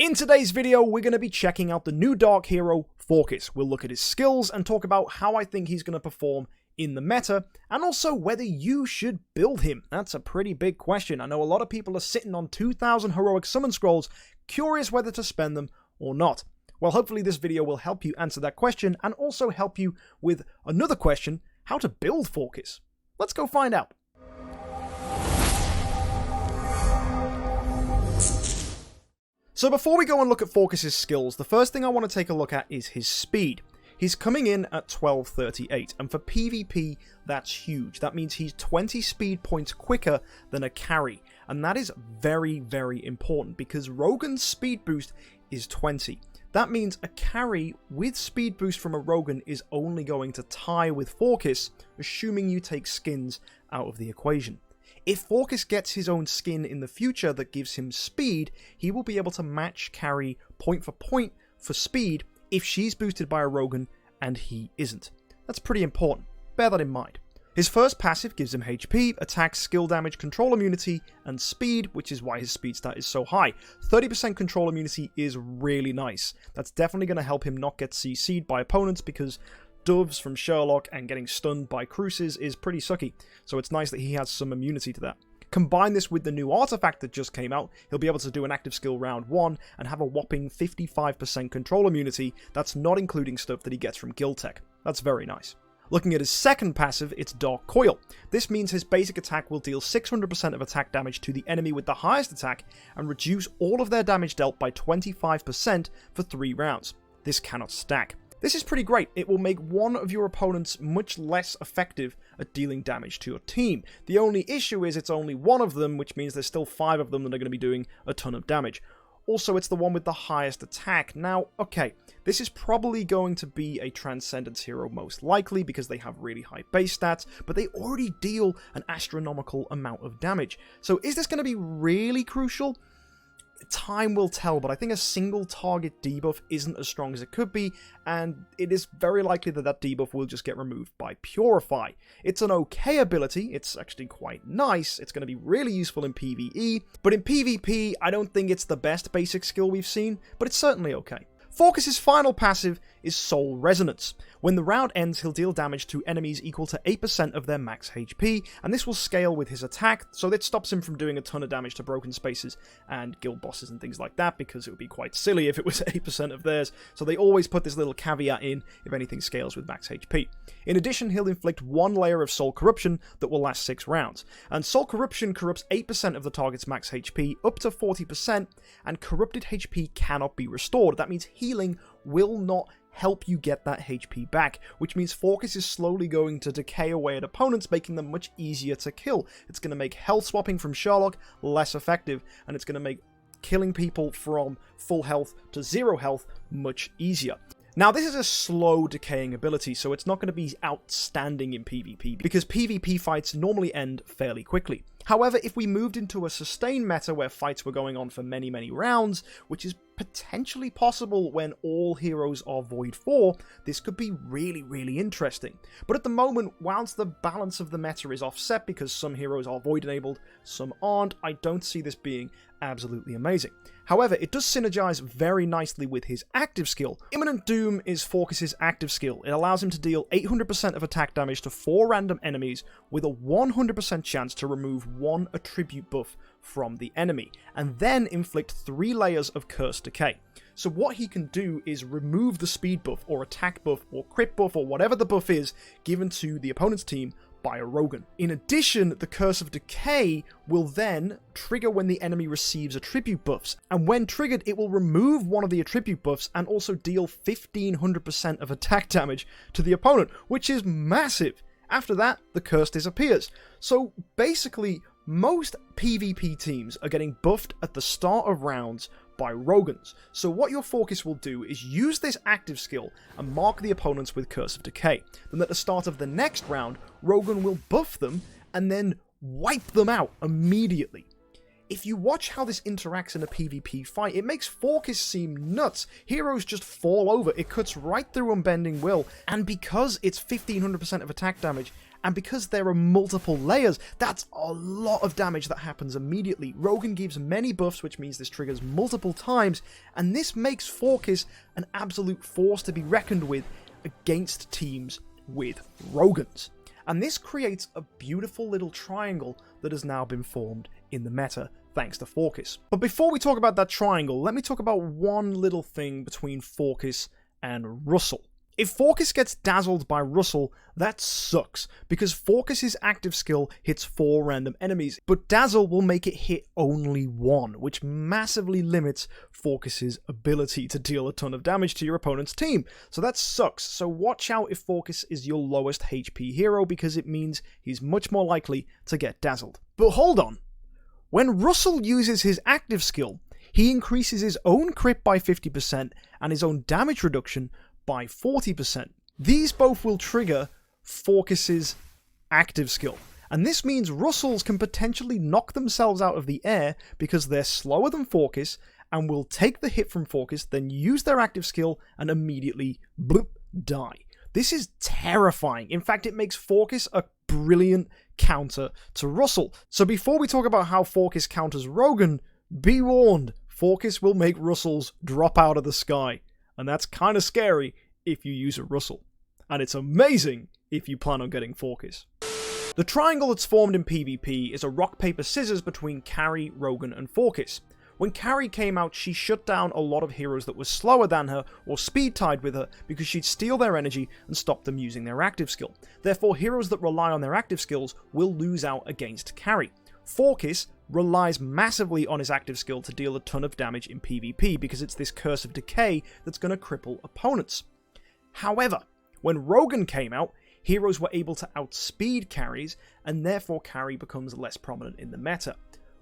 In today's video, we're going to be checking out the new Dark Hero, Phorcys. We'll look at his skills and talk about how I think he's going to perform in the meta, and also whether you should build him. That's a pretty big question. I know a lot of people are sitting on 2,000 heroic summon scrolls, curious whether to spend them or not. Well, hopefully this video will help you answer that question, and also help you with another question, how to build Phorcys. Let's go find out. So before we go and look at Phorcys' skills, the first thing I want to take a look at is his speed. He's coming in at 1238, and for PvP, that's huge. That means he's 20 speed points quicker than a carry, and that is very, very important, because Rogan's speed boost is 20. That means a carry with speed boost from a Rogan is only going to tie with Phorcys, assuming you take skins out of the equation. If Phorcys gets his own skin in the future that gives him speed, he will be able to match carry point for speed if she's boosted by a Rogan and he isn't. That's pretty important. Bear that in mind. His first passive gives him HP, attack, skill damage, control immunity, and speed, which is why his speed stat is so high. 30% control immunity is really nice. That's definitely going to help him not get CC'd by opponents, because doves from Sherlock and getting stunned by cruises is pretty sucky, so it's nice that he has some immunity to that. Combine this with the new artifact that just came out, he'll be able to do an active skill round 1 and have a whopping 55% control immunity. That's not including stuff that he gets from guild tech. That's very nice. Looking at his second passive, it's Dark Coil. This means his basic attack will deal 600% of attack damage to the enemy with the highest attack and reduce all of their damage dealt by 25% for 3 rounds. This cannot stack. This is pretty great. It will make one of your opponents much less effective at dealing damage to your team. The only issue is it's only one of them, which means there's still 5 of them that are going to be doing a ton of damage. Also, it's the one with the highest attack. Now, okay, this is probably going to be a Transcendence hero most likely, because they have really high base stats, but they already deal an astronomical amount of damage. So is this going to be really crucial? Time will tell, but I think a single target debuff isn't as strong as it could be, and it is very likely that that debuff will just get removed by Purify. It's an okay ability, it's actually quite nice, it's going to be really useful in PvE, but in PvP I don't think it's the best basic skill we've seen, but it's certainly okay. Phorcys' final passive is Soul Resonance. When the round ends, he'll deal damage to enemies equal to 8% of their max HP, and this will scale with his attack, so that stops him from doing a ton of damage to broken spaces and guild bosses and things like that, because it would be quite silly if it was 8% of theirs, so they always put this little caveat in if anything scales with max HP. In addition, he'll inflict 1 layer of Soul Corruption that will last 6 rounds, and Soul Corruption corrupts 8% of the target's max HP up to 40%, and corrupted HP cannot be restored. That means healing will not help you get that HP back, which means Phorcys is slowly going to decay away at opponents, making them much easier to kill. It's going to make health swapping from Sherlock less effective, and it's going to make killing people from full health to 0 health much easier. Now, this is a slow decaying ability, so it's not going to be outstanding in PvP, because PvP fights normally end fairly quickly. However, if we moved into a sustained meta where fights were going on for many, many rounds, which is potentially possible when all heroes are Void 4, this could be really, really interesting. But at the moment, whilst the balance of the meta is offset because some heroes are Void enabled, some aren't, I don't see this being absolutely amazing. However, it does synergize very nicely with his active skill. Imminent Doom is Phorcys' active skill. It allows him to deal 800% of attack damage to 4 random enemies with a 100% chance to remove 1 attribute buff from the enemy, and then inflict 3 layers of Curse Decay. So what he can do is remove the speed buff, or attack buff, or crit buff, or whatever the buff is given to the opponent's team by a Rogan. In addition, the Curse of Decay will then trigger when the enemy receives attribute buffs, and when triggered it will remove one of the attribute buffs and also deal 1500% of attack damage to the opponent, which is massive. After that, the curse disappears. So basically, most PvP teams are getting buffed at the start of rounds by Rogans. So what your Phorcys will do is use this active skill and mark the opponents with Curse of Decay. Then at the start of the next round, Rogan will buff them and then wipe them out immediately. If you watch how this interacts in a PvP fight, it makes Phorcys seem nuts. Heroes just fall over, it cuts right through Unbending Will, and because it's 1500% of attack damage And because there are multiple layers, that's a lot of damage that happens immediately. Rogan gives many buffs, which means this triggers multiple times, and this makes Phorcys an absolute force to be reckoned with against teams with Rogans. And this creates a beautiful little triangle that has now been formed in the meta, thanks to Phorcys. But before we talk about that triangle, let me talk about one little thing between Phorcys and Russell. If Phorcys gets dazzled by Russell, that sucks, because Phorcys' active skill hits 4 random enemies, but Dazzle will make it hit only 1, which massively limits Phorcys' ability to deal a ton of damage to your opponent's team. So that sucks, so watch out if Phorcys is your lowest HP hero, because it means he's much more likely to get dazzled. But hold on, when Russell uses his active skill, he increases his own crit by 50% and his own damage reduction by 40%. These both will trigger Phorcys' active skill, and this means Russell's can potentially knock themselves out of the air because they're slower than Phorcys and will take the hit from Phorcys, then use their active skill and immediately bloop, die. This is terrifying. In fact, it makes Phorcys a brilliant counter to Russell. So before we talk about how Phorcys counters Rogan, be warned, Phorcys will make Russells drop out of the sky. And that's kind of scary if you use a Russell. And it's amazing if you plan on getting Phorcys. The triangle that's formed in PvP is a rock, paper, scissors between Carry, Rogan, and Phorcys. When Carry came out, she shut down a lot of heroes that were slower than her or speed tied with her because she'd steal their energy and stop them using their active skill. Therefore, heroes that rely on their active skills will lose out against Carry. Phorcys relies massively on his active skill to deal a ton of damage in PvP because it's this curse of decay that's going to cripple opponents. However, when Rogan came out, heroes were able to outspeed carries, and therefore Carry becomes less prominent in the meta.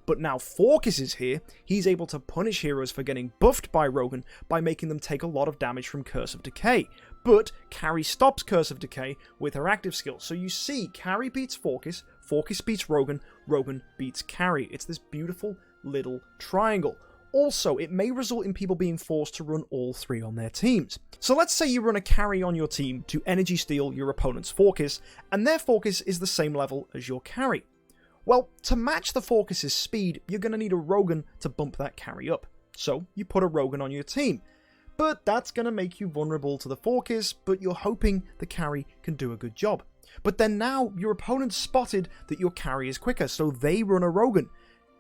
But now Phorcys is here, he's able to punish heroes for getting buffed by Rogan by making them take a lot of damage from Curse of Decay. But Carry stops Curse of Decay with her active skill. So you see, Carry beats Phorcys, Phorcys beats Rogan, Rogan beats Carry. It's this beautiful little triangle. Also, it may result in people being forced to run all 3 on their teams. So let's say you run a Carry on your team to energy steal your opponent's Phorcys, and their Phorcys is the same level as your Carry. Well, to match the Phorcys' speed, you're going to need a Rogan to bump that Carry up. So you put a Rogan on your team. But that's going to make you vulnerable to the Phorcys, but you're hoping the Carry can do a good job. But then now your opponent spotted that your Carry is quicker, so they run a Rogan.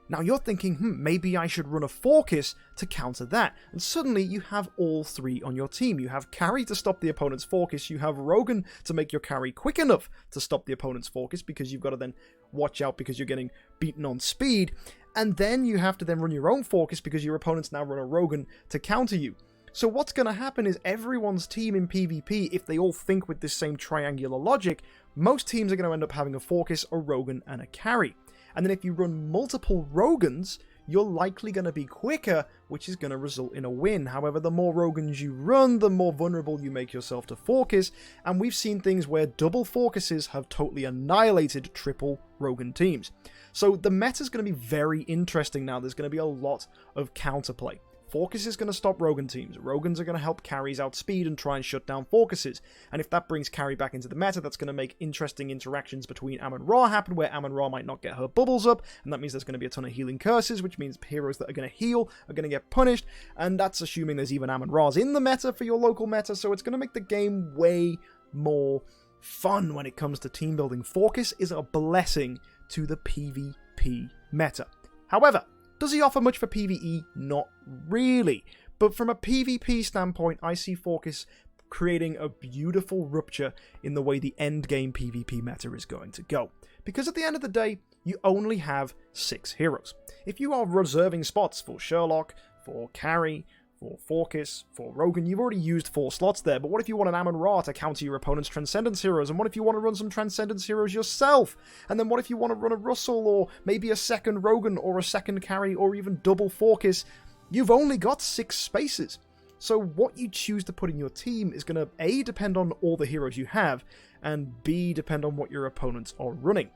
Now you're thinking, maybe I should run a Phorcys to counter that. And suddenly you have all 3 on your team. You have Carry to stop the opponent's Phorcys, you have Rogan to make your Carry quick enough to stop the opponent's Phorcys, because you've got to then watch out because you're getting beaten on speed. And then you have to then run your own Phorcys because your opponents now run a Rogan to counter you. So what's going to happen is everyone's team in PvP, if they all think with this same triangular logic, most teams are going to end up having a Phorcys, a Rogan, and a Carry. And then if you run multiple Rogans, you're likely going to be quicker, which is going to result in a win. However, the more Rogans you run, the more vulnerable you make yourself to Phorcys, and we've seen things where double Phorcyses have totally annihilated triple Rogan teams. So the meta's going to be very interesting now. There's going to be a lot of counterplay. Phorcys is going to stop Rogan teams. Rogans are going to help Carries outspeed and try and shut down Phorcyses. And if that brings Carry back into the meta, that's going to make interesting interactions between Amun-Ra happen, where Amun-Ra might not get her bubbles up, and that means there's going to be a ton of healing curses, which means heroes that are going to heal are going to get punished, and that's assuming there's even Amun-Ras in the meta for your local meta, so it's going to make the game way more fun when it comes to team building. Phorcys is a blessing to the PvP meta. However, does he offer much for PvE? Not really. But from a PvP standpoint, I see Phorcys creating a beautiful rupture in the way the endgame PvP meta is going to go. Because at the end of the day, you only have 6 heroes. If you are reserving spots for Sherlock, for Carry, for Phorcys, for Rogan, you've already used 4 slots there, but what if you want an Amun-Ra to counter your opponent's Transcendence heroes? And what if you want to run some Transcendence heroes yourself? And then what if you want to run a Russell, or maybe a second Rogan, or a second Carry, or even double Phorcys? You've only got 6 spaces. So what you choose to put in your team is going to A, depend on all the heroes you have, and B, depend on what your opponents are running.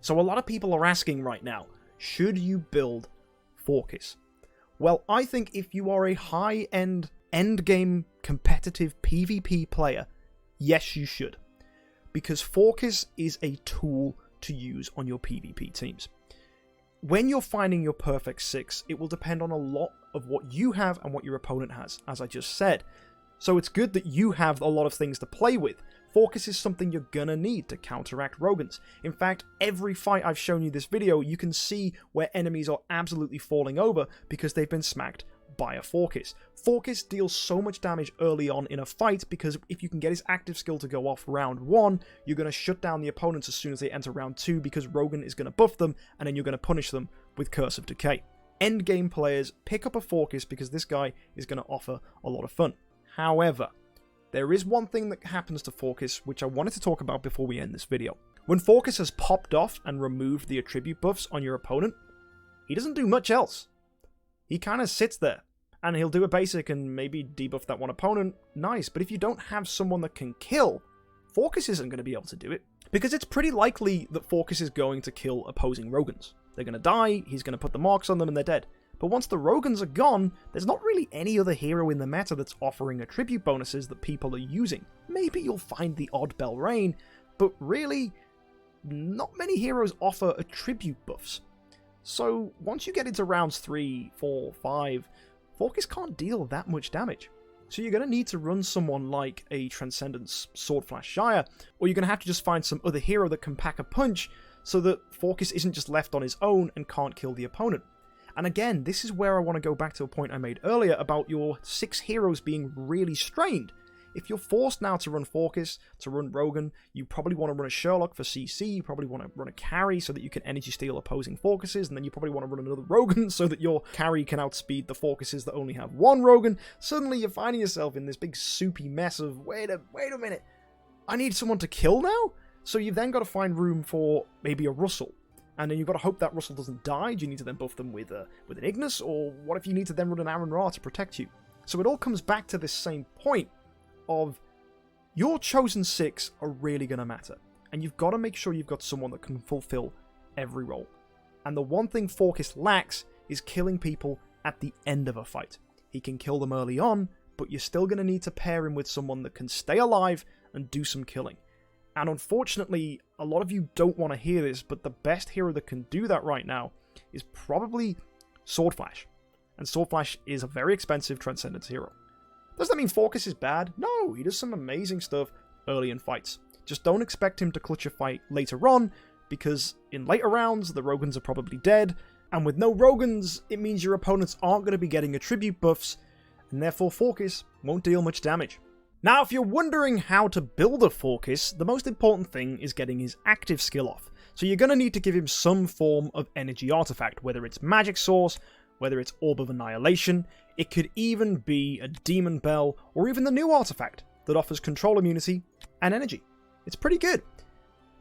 So a lot of people are asking right now, should you build Phorcys? Well, I think if you are a high-end, endgame, competitive PvP player, yes, you should. because Phorcys is a tool to use on your PvP teams. When you're finding your perfect 6, it will depend on a lot of what you have and what your opponent has, as I just said. So it's good that you have a lot of things to play with. Phorcys is something you're gonna need to counteract Rogans. In fact, every fight I've shown you this video, you can see where enemies are absolutely falling over because they've been smacked by a Phorcys. Phorcys deals so much damage early on in a fight because if you can get his active skill to go off round 1, you're going to shut down the opponents as soon as they enter round 2 because Rogan is going to buff them and then you're going to punish them with Curse of Decay. Endgame players pick up a Phorcys because this guy is going to offer a lot of fun. However, there is one thing that happens to Phorcys which I wanted to talk about before we end this video. When Phorcys has popped off and removed the attribute buffs on your opponent, he doesn't do much else. He kind of sits there, and he'll do a basic and maybe debuff that one opponent, nice, but if you don't have someone that can kill, Phorcys isn't going to be able to do it. Because it's pretty likely that Phorcys is going to kill opposing Rogans. They're going to die, he's going to put the marks on them, and they're dead. But once the Rogans are gone, there's not really any other hero in the meta that's offering attribute bonuses that people are using. Maybe you'll find the odd Belrain, but really, not many heroes offer attribute buffs. So once you get into rounds 3, 4, 5, Phorcys can't deal that much damage. So you're going to need to run someone like a Transcendence Swordflash Shire, or you're going to have to just find some other hero that can pack a punch so that Phorcys isn't just left on his own and can't kill the opponent. And again, this is where I want to go back to a point I made earlier about your 6 heroes being really strained. If you're forced now to run Phorcys, to run Rogan, you probably want to run a Sherlock for CC, you probably want to run a carry so that you can energy steal opposing Phorcyses, and then you probably want to run another Rogan so that your carry can outspeed the Phorcyses that only have one Rogan. Suddenly you're finding yourself in this big soupy mess of, wait a minute, I need someone to kill now? So you've then got to find room for maybe a Russell. And then you've got to hope that Russell doesn't die. Do you need to then buff them with an Ignis? Or what if you need to then run an Aaron Ra to protect you? So it all comes back to this same point of your chosen 6 are really going to matter. And you've got to make sure you've got someone that can fulfill every role. And the one thing Phorcys lacks is killing people at the end of a fight. He can kill them early on, but you're still going to need to pair him with someone that can stay alive and do some killing. And unfortunately, a lot of you don't want to hear this, but the best hero that can do that right now is probably Swordflash. And Swordflash is a very expensive Transcendence hero. Does that mean Phorcys is bad? No, he does some amazing stuff early in fights. Just don't expect him to clutch a fight later on, because in later rounds, the Rogans are probably dead, and with no Rogans, it means your opponents aren't going to be getting attribute buffs, and therefore Phorcys won't deal much damage. Now, if you're wondering how to build a Phorcys, the most important thing is getting his active skill off. So you're going to need to give him some form of energy artifact, whether it's Magic Source, whether it's Orb of Annihilation, it could even be a Demon Bell, or even the new artifact that offers control immunity and energy. It's pretty good.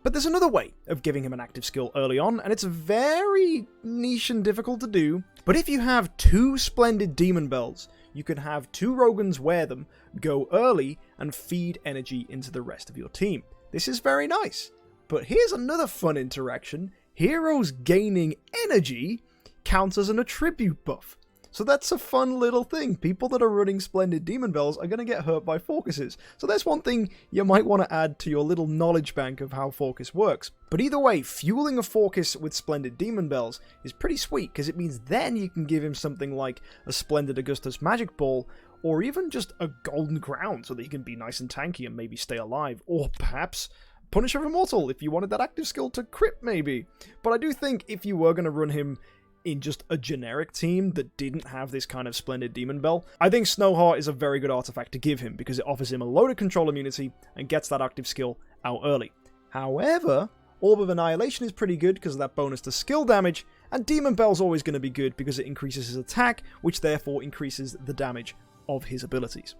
But there's another way of giving him an active skill early on, and it's very niche and difficult to do. But if you have 2 splendid Demon Bells, you can have 2 Rogans wear them, go early, and feed energy into the rest of your team. This is very nice. But here's another fun interaction. Heroes gaining energy counts as an attribute buff. So that's a fun little thing. People that are running Splendid Demon Bells are going to get hurt by Phorcyses. So that's one thing you might want to add to your little knowledge bank of how Phorcys works. But either way, fueling a Phorcys with Splendid Demon Bells is pretty sweet, because it means then you can give him something like a Splendid Augustus Magic Ball, or even just a Golden Crown so that he can be nice and tanky and maybe stay alive. Or perhaps Punisher of Immortal if you wanted that active skill to crit maybe. But I do think if you were going to run him in just a generic team that didn't have this kind of Splendid Demon Bell, I think Snowheart is a very good artifact to give him, because it offers him a load of control immunity and gets that active skill out early. However, Orb of Annihilation is pretty good because of that bonus to skill damage, and Demon Bell's always going to be good because it increases his attack, which therefore increases the damage of his abilities.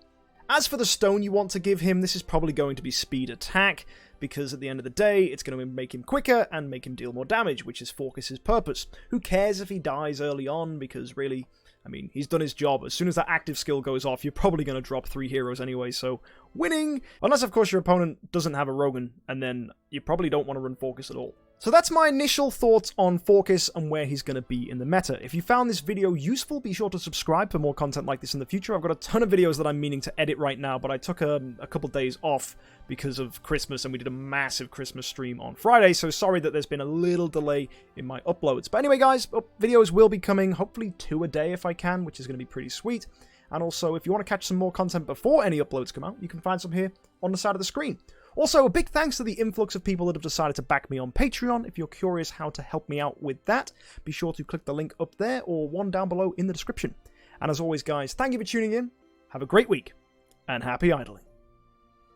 As for the stone you want to give him, this is probably going to be speed attack, because at the end of the day, it's going to make him quicker and make him deal more damage, which is Phorcys' purpose. Who cares if he dies early on, because really, I mean, he's done his job. As soon as that active skill goes off, you're probably going to drop 3 heroes anyway, so winning! Unless, of course, your opponent doesn't have a Rogan, and then you probably don't want to run Phorcys at all. So that's my initial thoughts on Phorcys and where he's going to be in the meta. If you found this video useful, be sure to subscribe for more content like this in the future. I've got a ton of videos that I'm meaning to edit right now, but I took a couple days off because of Christmas, and we did a massive Christmas stream on Friday, so sorry that there's been a little delay in my uploads. But anyway, guys, videos will be coming, hopefully 2 a day if I can, which is going to be pretty sweet. And also, if you want to catch some more content before any uploads come out, you can find some here on the side of the screen. Also, a big thanks to the influx of people that have decided to back me on Patreon. If you're curious how to help me out with that, be sure to click the link up there or one down below in the description. And as always, guys, thank you for tuning in, have a great week, and happy idling.